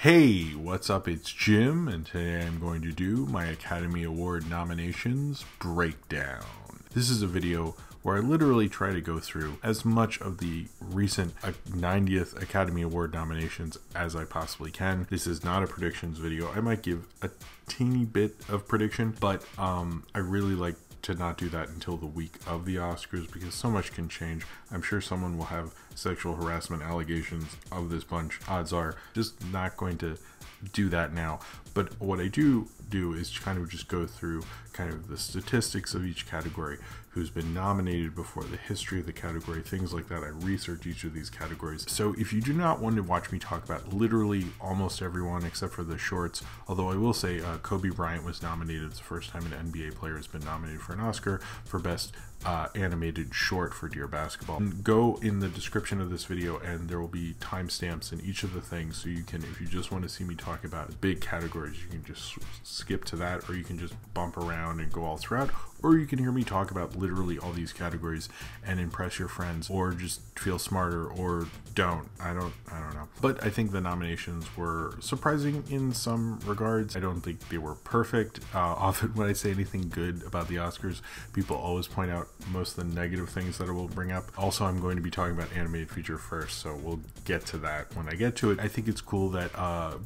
Hey, what's up? It's Jim, and today I'm going to do my Academy Award nominations breakdown. This is a video where I literally try to go through as much of the recent 90th Academy Award nominations as I possibly can. This is not a predictions video. I might give a teeny bit of prediction, but I really like to not do that until the week of the Oscars because so much can change. I'm sure someone will have sexual harassment allegations of this bunch. Odds are just not going to do that now. But what I do is kind of just go through kind of the statistics of each category, who's been nominated before, the history of the category, things like that. I research each of these categories. So if you do not want to watch me talk about literally almost everyone except for the shorts, although I will say Kobe Bryant was nominated. It's the first time an NBA player has been nominated for an Oscar for Best Animated Short for Dear Basketball. Go in the description of this video and there will be timestamps in each of the things, so you can, if you just want to see me talk about big categories, you can just skip to that, or you can just bump around and go all throughout, or you can hear me talk about literally all these categories and impress your friends, or just feel smarter, or don't. I don't know. But I think the nominations were surprising in some regards. I don't think they were perfect. Often when I say anything good about the Oscars, people always point out most of the negative things that I will bring up. Also, I'm going to be talking about animated feature first, so we'll get to that when I get to it. I think it's cool that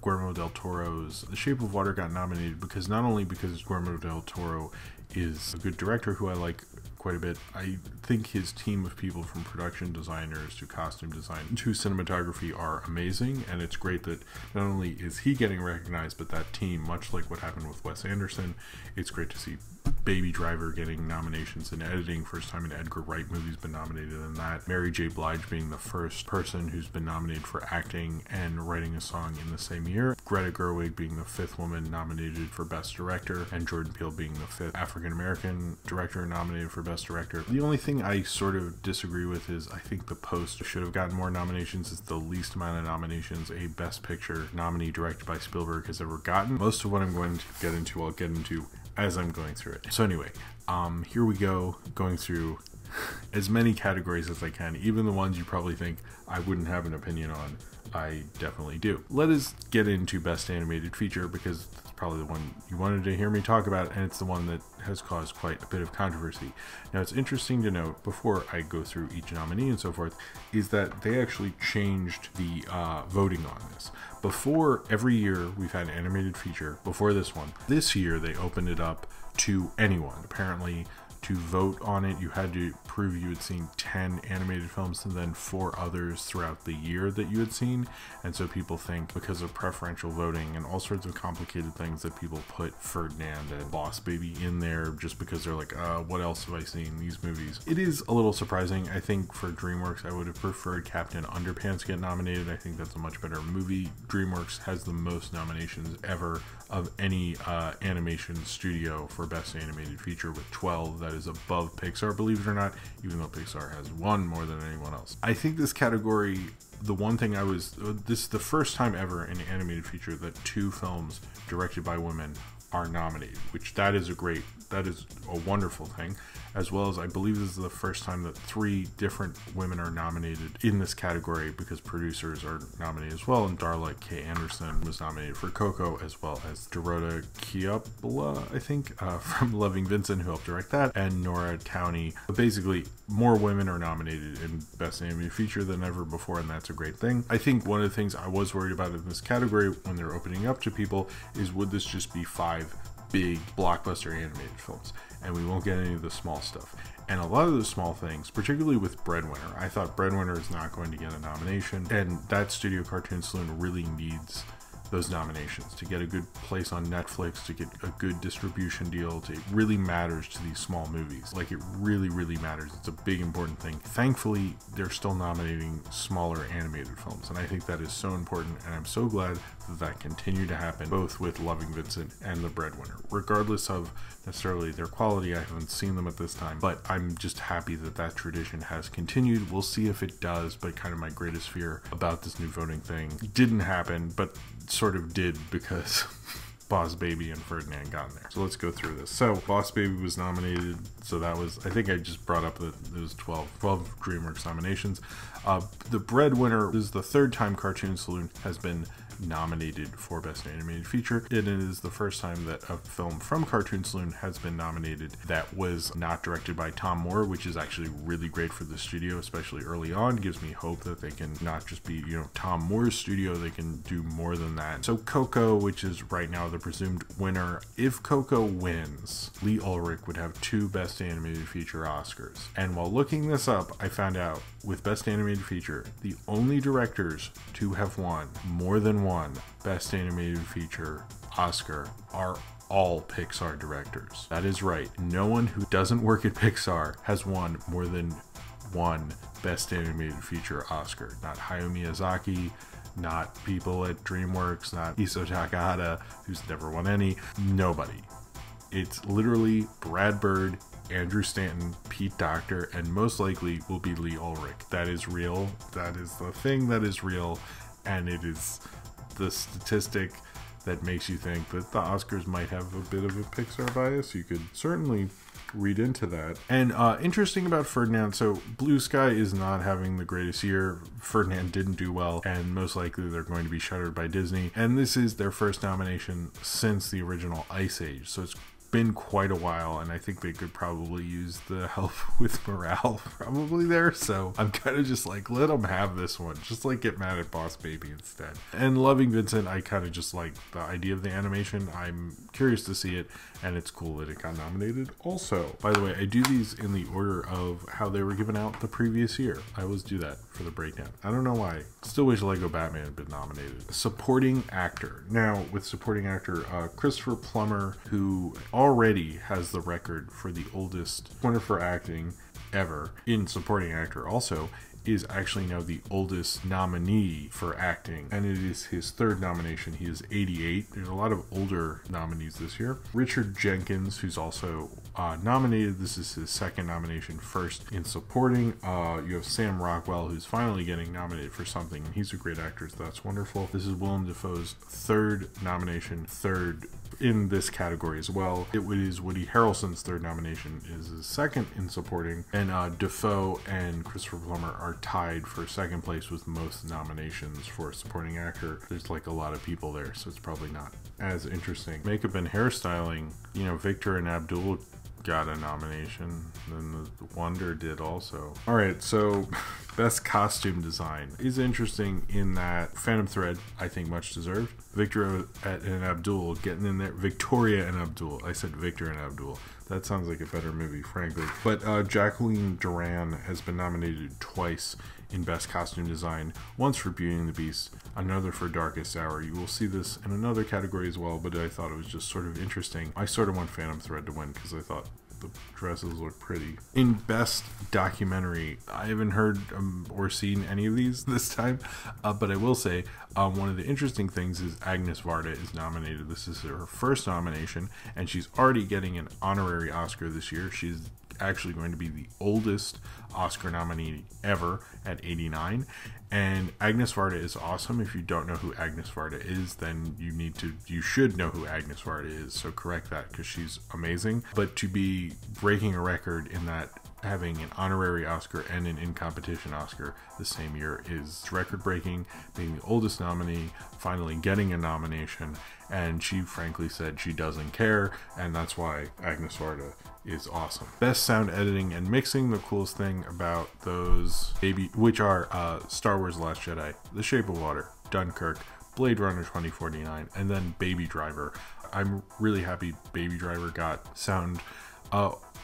Guillermo del Toro's The Shape of Water got nominated, because not only because Guillermo del Toro is a good director who I like quite a bit, I think his team of people, from production designers to costume design to cinematography, are amazing, and it's great that not only is he getting recognized, but that team, much like what happened with Wes Anderson, it's great to see Baby Driver getting nominations in editing. First time an Edgar Wright movie's been nominated in that. Mary J. Blige being the first person who's been nominated for acting and writing a song in the same year. Greta Gerwig being the fifth woman nominated for Best Director, and Jordan Peele being the fifth African-American director nominated for Best Director. The only thing I sort of disagree with is I think The Post should have gotten more nominations. It's the least amount of nominations a Best Picture nominee directed by Spielberg has ever gotten. Most of what I'm going to get into, I'll get into as I'm going through it. So anyway, here we go, going through as many categories as I can, even the ones you probably think I wouldn't have an opinion on. I definitely do. Let us get into Best Animated Feature, because that's probably the one you wanted to hear me talk about, and it's the one that has caused quite a bit of controversy. Now, it's interesting to note, before I go through each nominee and so forth, is that they actually changed the voting on this. Before, every year we've had an animated feature. Before this one, this year they opened it up to anyone. Apparently, to vote on it, you had to prove you had seen 10 animated films and then 4 others throughout the year that you had seen. And so people think, because of preferential voting and all sorts of complicated things, that people put Ferdinand and Boss Baby in there just because they're like, what else have I seen these movies? It is a little surprising. I think for DreamWorks, I would have preferred Captain Underpants get nominated. I think that's a much better movie. DreamWorks has the most nominations ever of any animation studio for Best Animated Feature, with 12. That is above Pixar, believe it or not, even though Pixar has one more than anyone else. I think this category, the one thing this is the first time ever in an animated feature that 2 films directed by women are nominated, which that is a wonderful thing, as well as I believe this is the first time that 3 different women are nominated in this category, because producers are nominated as well, and Darla K. Anderson was nominated for Coco, as well as Dorota Chiapella, I think, from Loving Vincent, who helped direct that, and Nora Towney. But basically, more women are nominated in Best Animated Feature than ever before, and that's a great thing. I think one of the things I was worried about in this category when they're opening up to people is, would this just be 5 big blockbuster animated films, and we won't get any of the small stuff? And a lot of the small things, particularly with Breadwinner, I thought Breadwinner is not going to get a nomination, and that Studio Cartoon Saloon really needs those nominations to get a good place on Netflix, to get a good distribution deal. It really matters to these small movies. Like, it really, really matters. It's a big, important thing. Thankfully, they're still nominating smaller animated films, and I think that is so important, and I'm so glad that that continued to happen, both with Loving Vincent and The Breadwinner. Regardless of necessarily their quality, I haven't seen them at this time, but I'm just happy that that tradition has continued. We'll see if it does, but kind of my greatest fear about this new voting thing didn't happen, but sort of did, because Boss Baby and Ferdinand got in there. So let's go through this. So Boss Baby was nominated, so that was, I think I just brought up that there was 12 DreamWorks nominations. The Breadwinner is the 3rd time Cartoon Saloon has been nominated for Best Animated Feature. It is the first time that a film from Cartoon Saloon has been nominated that was not directed by Tom Moore, which is actually really great for the studio, especially early on. Gives me hope that they can not just be, Tom Moore's studio, they can do more than that. So Coco, which is right now the presumed winner, if Coco wins, Lee Ulrich would have 2 Best Animated Feature Oscars. And while looking this up, I found out with Best Animated Feature, the only directors to have won more than one Best Animated Feature Oscar are all Pixar directors. That is right. No one who doesn't work at Pixar has won more than one Best Animated Feature Oscar. Not Hayao Miyazaki, not people at DreamWorks, not Isao Takahata, who's never won any. Nobody. It's literally Brad Bird, Andrew Stanton, Pete Docter, and most likely will be Lee Ulrich. That is real. That is the thing that is real, and it is the statistic that makes you think that the Oscars might have a bit of a Pixar bias. You could certainly read into that. And interesting about Ferdinand, so Blue Sky is not having the greatest year. Ferdinand didn't do well, and most likely they're going to be shuttered by Disney. And this is their first nomination since the original Ice Age, so it's been quite a while, and I think they could probably use the help with morale probably there. So I'm kind of just like, let them have this one, just like get mad at Boss Baby instead. And Loving Vincent, I kind of just like the idea of the animation. I'm curious to see it, and it's cool that it got nominated also. By the way, I do these in the order of how they were given out the previous year. I always do that for the breakdown. I don't know why. Still wish Lego Batman had been nominated. Supporting actor. Now with supporting actor, Christopher Plummer, who already has the record for the oldest winner for acting ever in supporting actor, also is actually now the oldest nominee for acting, and it is his 3rd nomination. He is 88. There's a lot of older nominees this year. Richard Jenkins, who's also nominated. This is his 2nd nomination, 1st in supporting. You have Sam Rockwell, who's finally getting nominated for something, and he's a great actor, so that's wonderful. This is Willem Dafoe's 3rd nomination, 3rd in this category as well. It is Woody Harrelson's 3rd nomination, is his 2nd in supporting, and Dafoe and Christopher Plummer are tied for 2nd place with most nominations for supporting actor. There's like a lot of people there, so it's probably not as interesting. Makeup and hairstyling, Victor and Abdul got a nomination, then the Wonder did also. Alright, so best costume design is interesting in that Phantom Thread, I think much deserved. Victor and Abdul getting in there. Victoria and Abdul. I said Victor and Abdul. That sounds like a better movie, frankly. But Jacqueline Duran has been nominated twice in Best Costume Design, once for Beauty and the Beast, another for Darkest Hour. You will see this in another category as well, but I thought it was just sort of interesting. I sort of want Phantom Thread to win because I thought the dresses look pretty. In Best Documentary, I haven't heard or seen any of these this time, but I will say one of the interesting things is Agnes Varda is nominated. This is her 1st nomination, and she's already getting an honorary Oscar this year. She's actually going to be the oldest Oscar nominee ever at 89, and Agnes Varda is awesome. If you don't know who Agnes Varda is, then you should know who Agnes Varda is, so correct that because she's amazing. But to be breaking a record in that, having an honorary Oscar and an in-competition Oscar the same year, is record-breaking. Being the oldest nominee, finally getting a nomination, and she frankly said she doesn't care, and that's why Agnes Varda is awesome. Best sound editing and mixing, the coolest thing about those which are Star Wars: The Last Jedi, The Shape of Water, Dunkirk, Blade Runner 2049, and then Baby Driver. I'm really happy Baby Driver got sound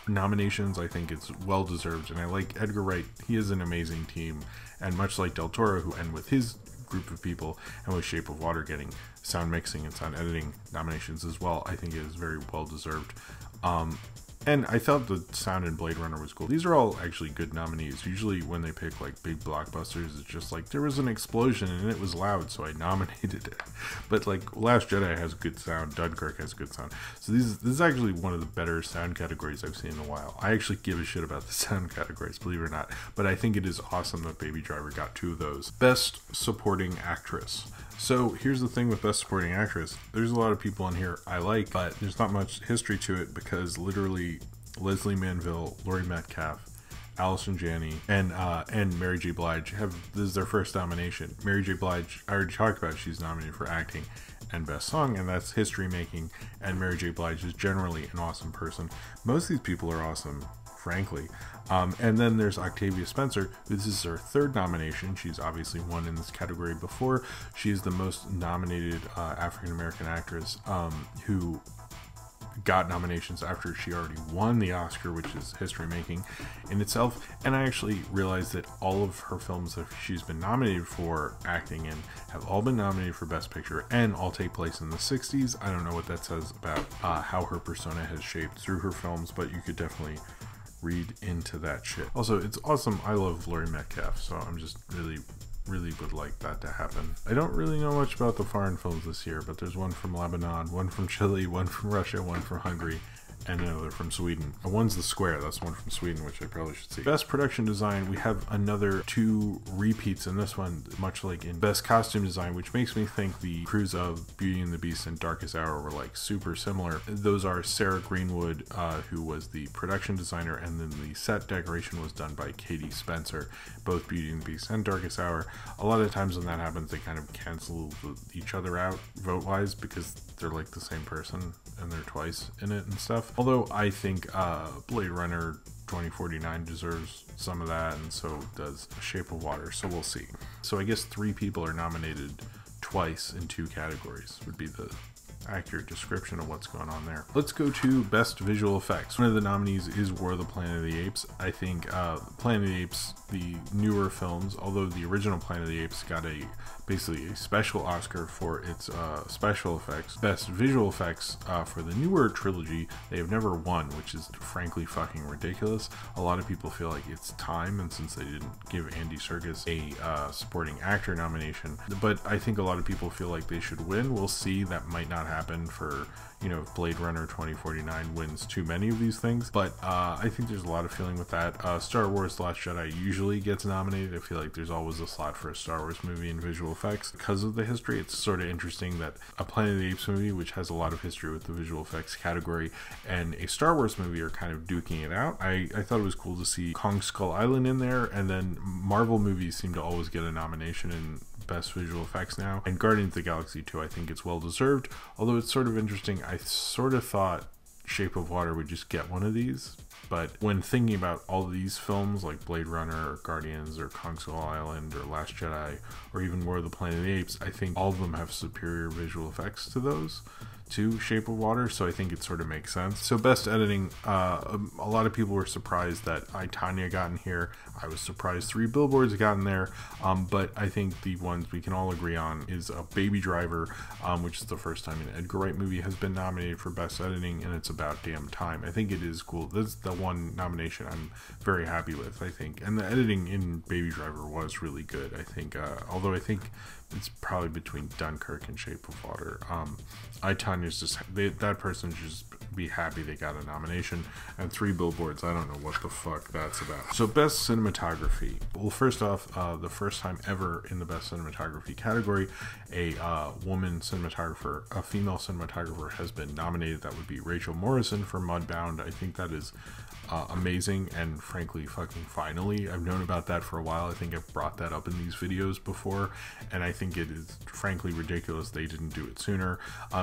nominations. I think it's well deserved, and I like Edgar Wright. He is an amazing team, and much like Del Toro, who and with his group of people, and with Shape of Water getting sound mixing and sound editing nominations as well, I think it is very well deserved. And I thought the sound in Blade Runner was cool. These are all actually good nominees. Usually when they pick like big blockbusters, it's just like there was an explosion and it was loud, so I nominated it. But like Last Jedi has good sound, Dunkirk has good sound. So this is actually one of the better sound categories I've seen in a while. I actually give a shit about the sound categories, believe it or not. But I think it is awesome that Baby Driver got 2 of those. Best Supporting Actress. So here's the thing with Best Supporting Actress. There's a lot of people in here I like, but there's not much history to it because literally Leslie Manville, Laurie Metcalf, Allison Janney, and Mary J. Blige this is their first nomination. Mary J. Blige, I already talked about, she's nominated for acting and best song, and that's history making. And Mary J. Blige is generally an awesome person. Most of these people are awesome, frankly. And then there's Octavia Spencer. This is her third nomination. She's obviously won in this category before. She is the most nominated African American actress who got nominations after she already won the Oscar, which is history making in itself. And I actually realized that all of her films that she's been nominated for acting in have all been nominated for Best Picture and all take place in the 60s. I don't know what that says about how her persona has shaped through her films, but you could definitely read into that shit. Also, it's awesome. I love Laurie Metcalf, so I'm just really would like that to happen. I don't really know much about the foreign films this year, but there's one from Lebanon, one from Chile, one from Russia, one from Hungary, and another from Sweden. One's The Square, that's one from Sweden, which I probably should see. Best Production Design, we have another 2 repeats in this one, much like in Best Costume Design, which makes me think the crews of Beauty and the Beast and Darkest Hour were like super similar. Those are Sarah Greenwood, who was the production designer, and then the set decoration was done by Katie Spencer, both Beauty and the Beast and Darkest Hour. A lot of times when that happens, they kind of cancel each other out vote-wise because they're like the same person and they're twice in it and stuff. Although I think Blade Runner 2049 deserves some of that, and so does Shape of Water, so we'll see. So I guess 3 people are nominated twice in 2 categories would be the accurate description of what's going on there. Let's go to Best Visual Effects. One of the nominees is War of the Planet of the Apes. I think Planet of the Apes, the newer films, although the original Planet of the Apes got basically a special Oscar for its special effects. Best Visual Effects for the newer trilogy, they have never won, which is frankly fucking ridiculous. A lot of people feel like it's time, and since they didn't give Andy Serkis a supporting actor nomination, but I think a lot of people feel like they should win. We'll see. That might not happen for, you know, if Blade Runner 2049 wins too many of these things, but I think there's a lot of feeling with that. Star Wars The Last Jedi usually gets nominated. I feel like there's always a slot for a Star Wars movie in visual effects because of the history. It's sort of interesting that a Planet of the Apes movie, which has a lot of history with the visual effects category, and a Star Wars movie are kind of duking it out. I thought it was cool to see Kong Skull Island in there, and then Marvel movies seem to always get a nomination in Best Visual Effects now, and Guardians of the Galaxy 2, I think it's well deserved, although it's sort of interesting. I sort of thought Shape of Water would just get one of these, but when thinking about all of these films like Blade Runner or Guardians or Kong Skull Island or Last Jedi or even War of the Planet of the Apes, I think all of them have superior visual effects to those, to Shape of Water, so I think it sort of makes sense. So Best Editing, a lot of people were surprised that I, Tonya got in here. I was surprised 3 Billboards got in there, but I think the ones we can all agree on is Baby Driver, which is the first time an Edgar Wright movie has been nominated for Best Editing, and it's about damn time. I think it is cool. This is the one nomination I'm very happy with, I think, and the editing in Baby Driver was really good, I think, although I think it's probably between Dunkirk and Shape of Water. Tanya's just, that person should just be happy they got a nomination, and 3 Billboards, I don't know what the fuck that's about. So Best Cinematography. Well, first off, the first time ever in the Best Cinematography category, a woman cinematographer, a female cinematographer has been nominated. That would be Rachel Morrison for Mudbound. I think that is amazing, and frankly fucking finally. I've known about that for a while. I think I've brought that up in these videos before, and I think it is frankly ridiculous they didn't do it sooner.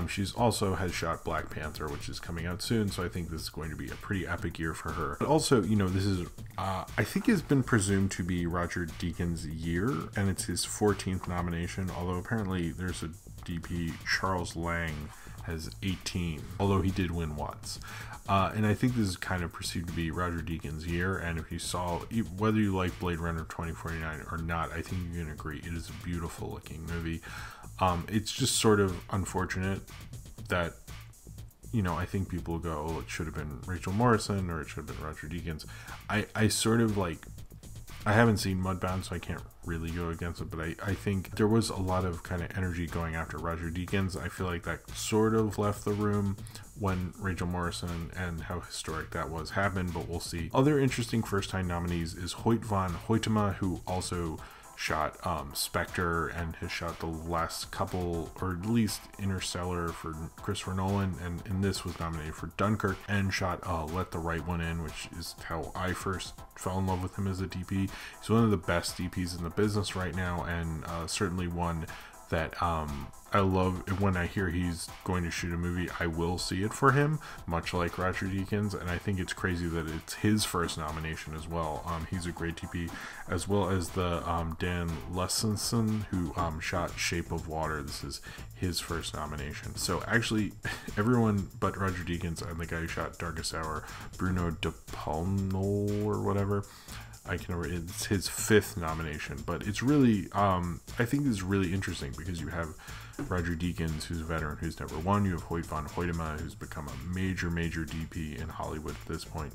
She's also has shot Black Panther, which is coming out soon, so I think this is going to be a pretty epic year for her. But also, you know, this is I think it's been presumed to be Roger Deakins' year, and it's his 14th nomination, although apparently there's a DP, Charles Lang, has 18, although he did win once. And I think this is kind of perceived to be Roger Deakins' year, and if you saw, whether you like Blade Runner 2049 or not, I think you can agree it is a beautiful looking movie. It's just sort of unfortunate that, you know, I think people go, oh, it should have been Rachel Morrison or it should have been Roger Deakins. I sort of like, I haven't seen Mudbound, so I can't really go against it, but I think there was a lot of kind of energy going after Roger Deakins. I feel like that sort of left the room when Rachel Morrison and how historic that was happened, but we'll see. Other interesting first-time nominees is Hoyt van Hoytema, who also shot Spectre and has shot the last couple, or at least Interstellar for Christopher Nolan, and in this was nominated for Dunkirk, and shot Let the Right One In, which is how I first fell in love with him as a DP. He's one of the best DPs in the business right now, and certainly one that I love. When I hear he's going to shoot a movie, I will see it for him, much like Roger Deakins, and I think it's crazy that it's his first nomination as well. He's a great DP, as well as the Dan Levinson, who shot Shape of Water. This is his first nomination. So actually, everyone but Roger Deakins and the guy who shot Darkest Hour, Bruno De Palma or whatever, I can remember, it's his 5th nomination. But it's really, I think this is really interesting because you have Roger Deakins, who's a veteran, who's never won. You have Hoyt van Hoytema, who's become a major DP in Hollywood at this point.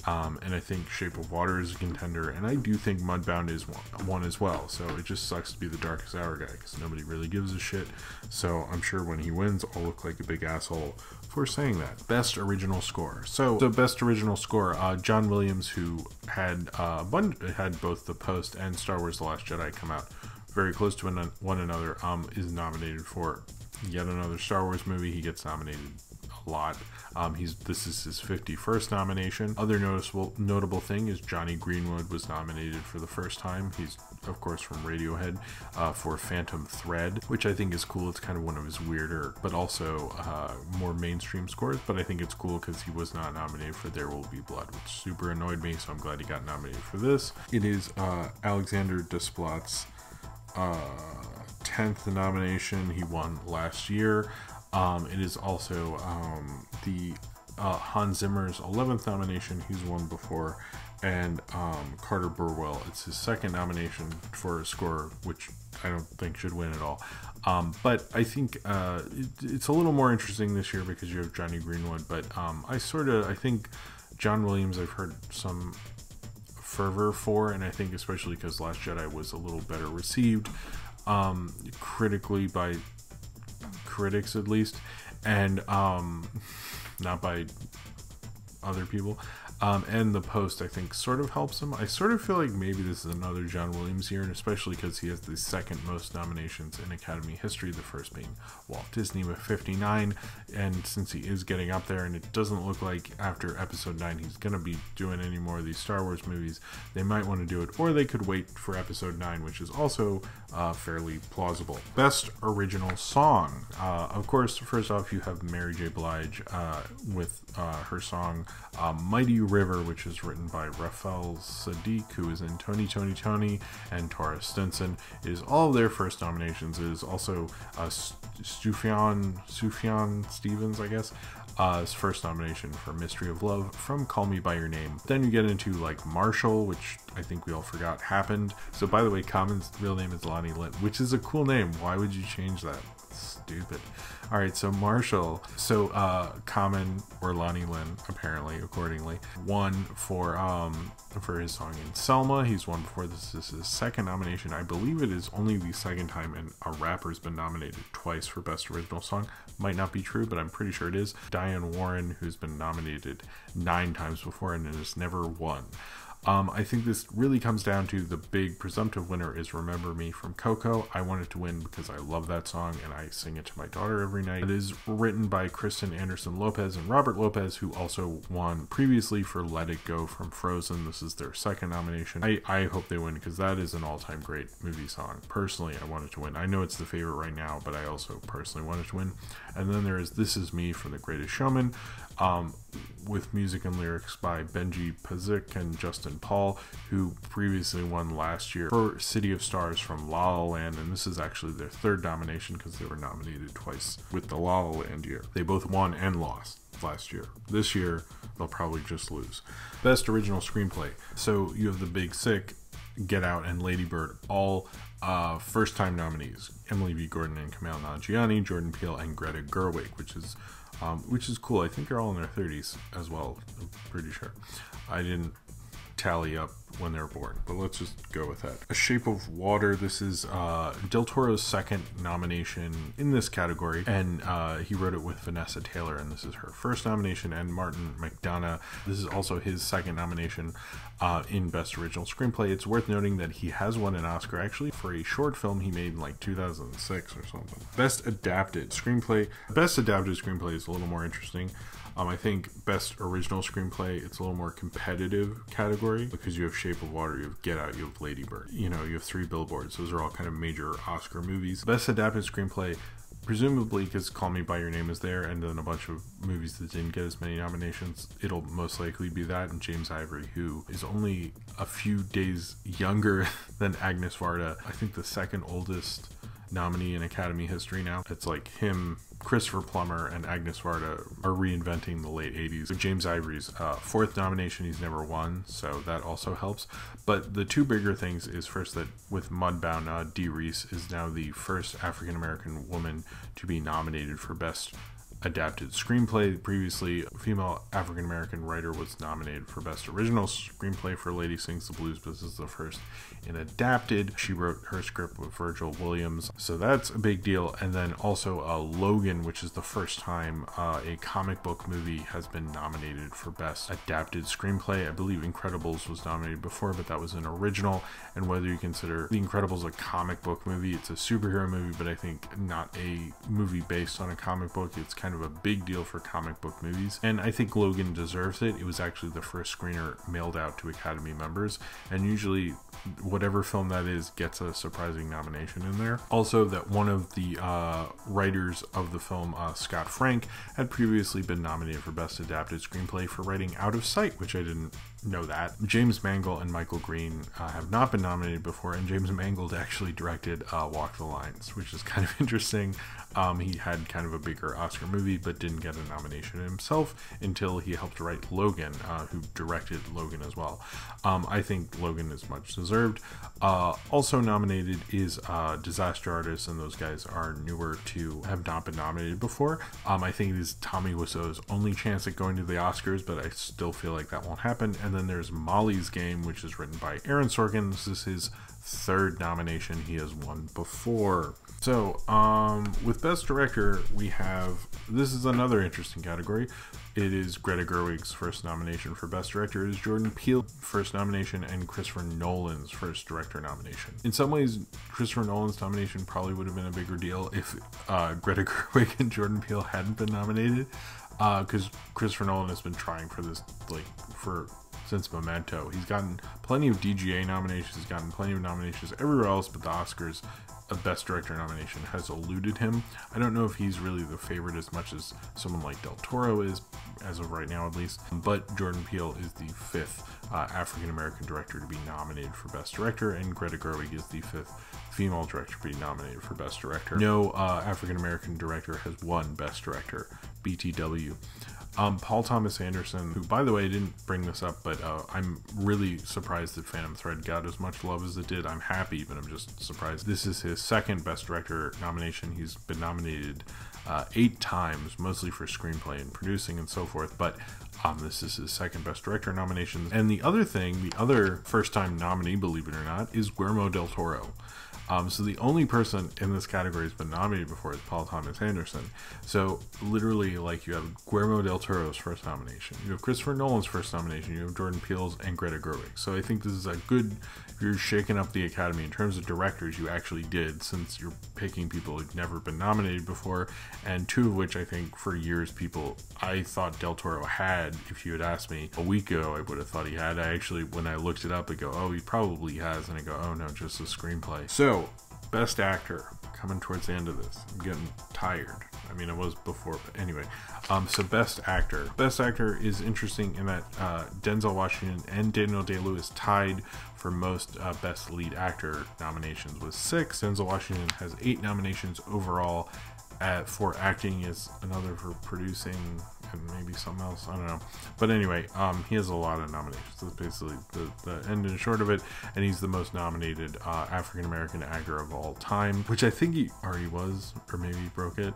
And I think Shape of Water is a contender, and I do think Mudbound is one as well. So it just sucks to be the Darkest Hour guy because nobody really gives a shit. So I'm sure when he wins, I'll look like a big asshole for saying that. Best Original Score. So Best Original Score, John Williams, who had both The Post and Star Wars The Last Jedi come out very close to one another, is nominated for yet another Star Wars movie. He gets nominated a lot. This is his 51st nomination. Other notable thing is Johnny Greenwood was nominated for the first time. He's of course from Radiohead, for Phantom Thread, which I think is cool. It's kind of one of his weirder but also more mainstream scores, but I think it's cool because he was not nominated for There Will Be Blood, which super annoyed me, so I'm glad he got nominated for this. It is Alexander Desplat's 10th nomination. He won last year. It is also the Hans Zimmer's 11th nomination. He's won before. And Carter Burwell, it's his 2nd nomination for a score, which I don't think should win at all. But I think it's a little more interesting this year because you have Johnny Greenwood. But I think John Williams, I've heard some fervor for, and I think especially because Last Jedi was a little better received critically, by critics at least, and not by other people. And The Post, I think, sort of helps him. I sort of feel like maybe this is another John Williams year, and especially because he has the 2nd most nominations in Academy history, the first being Walt Disney with 59, and since he is getting up there, and it doesn't look like after Episode 9 he's going to be doing any more of these Star Wars movies, they might want to do it, or they could wait for Episode 9, which is also fairly plausible. Best Original Song. Of course, first off, you have Mary J. Blige with her song Mighty River, which is written by Raphael Sadiq, who is in Tony, Tony, Tony, and Tora Stinson. It is all of their first nominations. It is also Sufjan Stevens, I guess, his first nomination for Mystery of Love from Call Me By Your Name. Then you get into like Marshall, which I think we all forgot happened. So by the way, Common's real name is Lonnie Lynn, which is a cool name. Why would you change that? Stupid. All right, so Marshall, Common, or Lonnie Lynn, apparently, accordingly, won for his song in Selma. He's won before. This is his 2nd nomination. I believe it is only the 2nd time a rapper's been nominated twice for Best Original Song. Might not be true, but I'm pretty sure it is. Diane Warren, who's been nominated 9 times before and has never won. I think this really comes down to the big presumptive winner is Remember Me from Coco. I wanted to win because I love that song and I sing it to my daughter every night. It is written by Kristen Anderson Lopez and Robert Lopez, who also won previously for Let It Go from Frozen. This is their 2nd nomination. I hope they win because that is an all-time great movie song. Personally, I wanted to win. I know it's the favorite right now, but I also personally wanted to win. And then there is This Is Me from The Greatest Showman, with music and lyrics by Benji Pazik and Justin Paul, who previously won last year for City of Stars from La La Land, and this is actually their 3rd nomination because they were nominated twice with the La La Land year. They both won and lost last year. This year, they'll probably just lose. Best Original Screenplay. So you have The Big Sick, Get Out, and Lady Bird, all first-time nominees. Emily V. Gordon and Kamal Nanjiani, Jordan Peele, and Greta Gerwig, which is cool. I think they're all in their 30s as well, I'm pretty sure. I didn't tally up when they're born, but let's just go with that. A Shape of Water, this is Del Toro's second nomination in this category, and he wrote it with Vanessa Taylor, and this is her first nomination, and Martin McDonagh, this is also his second nomination in Best Original Screenplay. It's worth noting that he has won an Oscar actually for a short film he made in like 2006 or something. Best Adapted Screenplay. Best Adapted Screenplay is a little more interesting. I think Best Original Screenplay, it's a little more competitive category because you have Shape of Water, you have Get Out, you have Lady Bird, you know, you have Three Billboards. Those are all kind of major Oscar movies. Best Adapted Screenplay, presumably because Call Me By Your Name is there, and then a bunch of movies that didn't get as many nominations, it'll most likely be that, and James Ivory, who is only a few days younger than Agnes Varda, I think the second oldest nominee in Academy history now. It's like him, Christopher Plummer, and Agnes Varda are reinventing the late 80s. James Ivory's fourth nomination, he's never won, so that also helps. But the two bigger things is first that with Mudbound, Dee Reese is now the first African-American woman to be nominated for Best Adapted Screenplay. Previously, a female African-American writer was nominated for Best Original Screenplay for Lady Sings the Blues, but this is the first in Adapted. She wrote her script with Virgil Williams, so that's a big deal. And then also Logan, which is the first time a comic book movie has been nominated for Best Adapted Screenplay. I believe Incredibles was nominated before, but that was an original, and whether you consider The Incredibles a comic book movie, it's a superhero movie, but I think not a movie based on a comic book. It's kind of a big deal for comic book movies, and I think Logan deserves it. It was actually the first screener mailed out to Academy members, and usually whatever film that is gets a surprising nomination in there. Also, that one of the writers of the film, Scott Frank, had previously been nominated for Best Adapted Screenplay for writing Out of Sight, which I didn't know that. James Mangold and Michael Green have not been nominated before, and James Mangold actually directed Walk the Lines, which is kind of interesting. He had kind of a bigger Oscar movie, but didn't get a nomination himself until he helped write Logan, who directed Logan as well. I think Logan is much deserved. Also nominated is Disaster Artist, and those guys are newer to have not been nominated before. I think it is Tommy Wiseau's only chance at going to the Oscars, but I still feel like that won't happen. And then there's Molly's Game, which is written by Aaron Sorkin. This is his third nomination. He has won before. So, with Best Director, we have, this is another interesting category. It is Greta Gerwig's first nomination for Best Director. It is Jordan Peele's first nomination and Christopher Nolan's first director nomination. In some ways, Christopher Nolan's nomination probably would have been a bigger deal if Greta Gerwig and Jordan Peele hadn't been nominated, because Christopher Nolan has been trying for this, like, since Memento. He's gotten plenty of DGA nominations, he's gotten plenty of nominations everywhere else, but the Oscars, a Best Director nomination has eluded him. I don't know if he's really the favorite as much as someone like Del Toro is, as of right now at least, but Jordan Peele is the fifth African-American director to be nominated for Best Director, and Greta Gerwig is the fifth female director to be nominated for Best Director. No African-American director has won Best Director, BTW. Paul Thomas Anderson, who, by the way, I didn't bring this up, but I'm really surprised that Phantom Thread got as much love as it did. I'm happy, but I'm just surprised. This is his second Best Director nomination. He's been nominated 8 times, mostly for screenplay and producing and so forth, but this is his second Best Director nomination. And the other thing, the other first-time nominee, believe it or not, is Guillermo del Toro. So the only person in this category who's been nominated before is Paul Thomas Anderson. So literally, like, you have Guillermo del Toro's first nomination, you have Christopher Nolan's first nomination, you have Jordan Peele's, and Greta Gerwig. So I think this is a good, if you're shaking up the Academy in terms of directors, you actually did, since you're picking people who've never been nominated before, and 2 of which I think for years I thought Del Toro had. If you had asked me a week ago, I would have thought he had. I actually, when I looked it up, I go, oh, he probably has, and I go, oh no, just a screenplay. So Best Actor, coming towards the end of this. I'm getting tired. I mean, I was before, but anyway. So Best Actor. Best Actor is interesting in that Denzel Washington and Daniel Day-Lewis tied for most Best Lead Actor nominations with 6. Denzel Washington has 8 nominations overall. For acting is another for producing and maybe something else, I don't know, but anyway, he has a lot of nominations. That's basically the end and short of it, and he's the most nominated African-American actor of all time, which I think he already was, or maybe he broke it.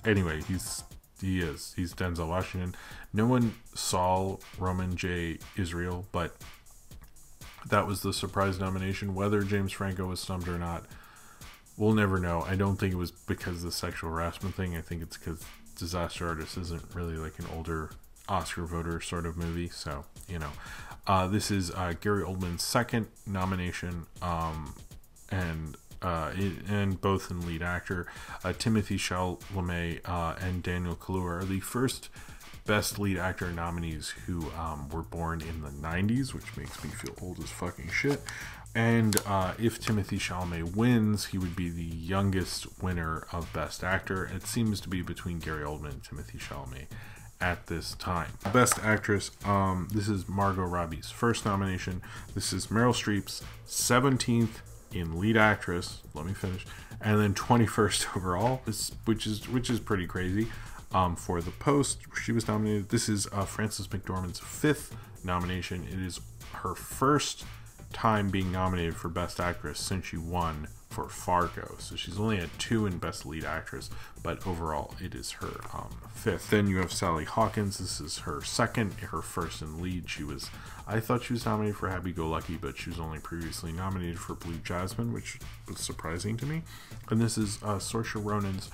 Anyway, he's Denzel Washington. No one saw Roman J. Israel, but That was the surprise nomination. Whether James Franco was snubbed or not, we'll never know. I don't think it was because of the sexual harassment thing. I think it's because Disaster Artist isn't really like an older Oscar voter sort of movie. So, you know, this is Gary Oldman's second nomination, and both in lead actor. Timothée Chalamet and Daniel Kaluuya are the first Best Lead Actor nominees who were born in the 90s, which makes me feel old as fucking shit. And if Timothée Chalamet wins, he would be the youngest winner of Best Actor. It seems to be between Gary Oldman and Timothée Chalamet at this time. Best Actress, this is Margot Robbie's first nomination. This is Meryl Streep's 17th in Lead Actress. Let me finish. And then 21st overall, which is pretty crazy. For The Post, she was nominated. This is Frances McDormand's 5th nomination. It is her first time being nominated for Best Actress since she won for Fargo. So she's only had 2 in Best Lead Actress, but overall it is her 5th. Then you have Sally Hawkins. This is her second, her first in lead. I thought she was nominated for Happy Go Lucky, but she was only previously nominated for Blue Jasmine, which was surprising to me. And this is Saoirse Ronan's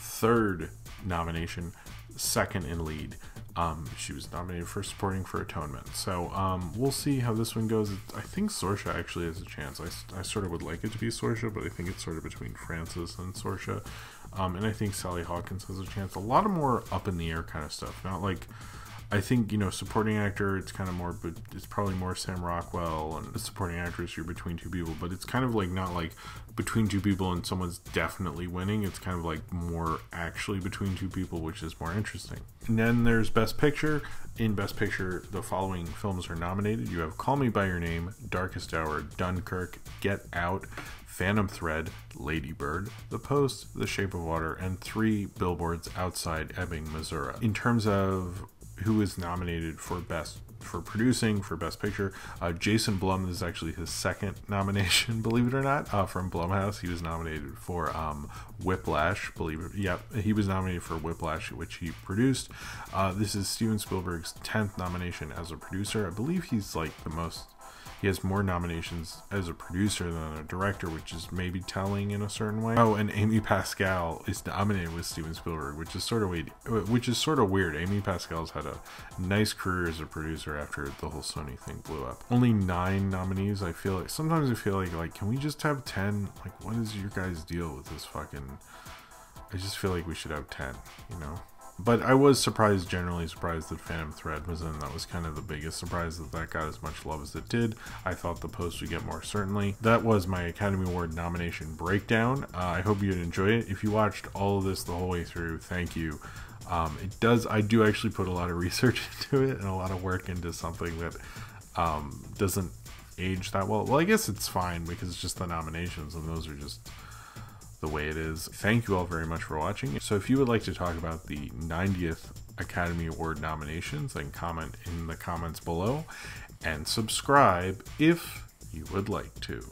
3rd nomination, second in lead. She was nominated for Supporting for Atonement. So we'll see how this one goes. I think Saoirse actually has a chance. I sort of would like it to be Saoirse, but I think it's sort of between Frances and Saoirse. And I think Sally Hawkins has a chance. A lot of more up in the air kind of stuff. Not like, I think, you know, supporting actor, it's kind of more, but it's probably more Sam Rockwell, and the supporting actress, you're between 2 people, but it's kind of like not like between 2 people and someone's definitely winning. It's kind of like more actually between 2 people, which is more interesting. And then there's Best Picture. In Best Picture, the following films are nominated. You have Call Me By Your Name, Darkest Hour, Dunkirk, Get Out, Phantom Thread, Lady Bird, The Post, The Shape of Water, and 3 Billboards Outside Ebbing, Missouri. In terms of who is nominated for producing for Best Picture, Jason Blum. This is actually his 2nd nomination, believe it or not, from Blumhouse. He was nominated for Whiplash, he was nominated for Whiplash, which he produced. This is Steven Spielberg's 10th nomination as a producer. I believe he's like he has more nominations as a producer than a director, which is maybe telling in a certain way. Oh, and Amy Pascal is nominated with Steven Spielberg, which is sort of weird. Amy Pascal's had a nice career as a producer after the whole Sony thing blew up. Only 9 nominees. Sometimes I feel like, can we just have 10? Like, what is your guys' deal with this fucking? I just feel like we should have 10, you know? But I was generally surprised that Phantom Thread was in. That was kind of the biggest surprise, that got as much love as it did. I thought The Post would get more, certainly. That was my Academy Award nomination breakdown. I hope you enjoyed it. If you watched all of this the whole way through, thank you. I do actually put a lot of research into it and a lot of work into something that doesn't age that well. Well, I guess it's fine because it's just the nominations, and those are just the way it is. Thank you all very much for watching. So if you would like to talk about the 90th Academy Award nominations, then comment in the comments below and subscribe if you would like to.